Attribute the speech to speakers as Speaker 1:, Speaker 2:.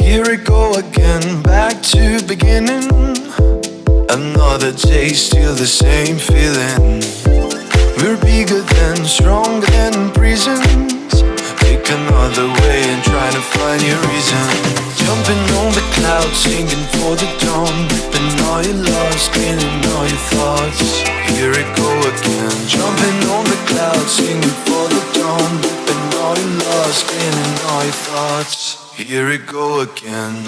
Speaker 1: Here we go again, back to beginning. Another day, still the same feeling. We're bigger than, stronger than prisons. Pick another way and try to find your reason. Jumping on the clouds, singing for the dawn. Ripping all your lost, cleaning all your thoughts. Here we go again. Jumping on the clouds, singing for the dawn. Ripping all your lost, cleaning all your thoughts. Here we go again.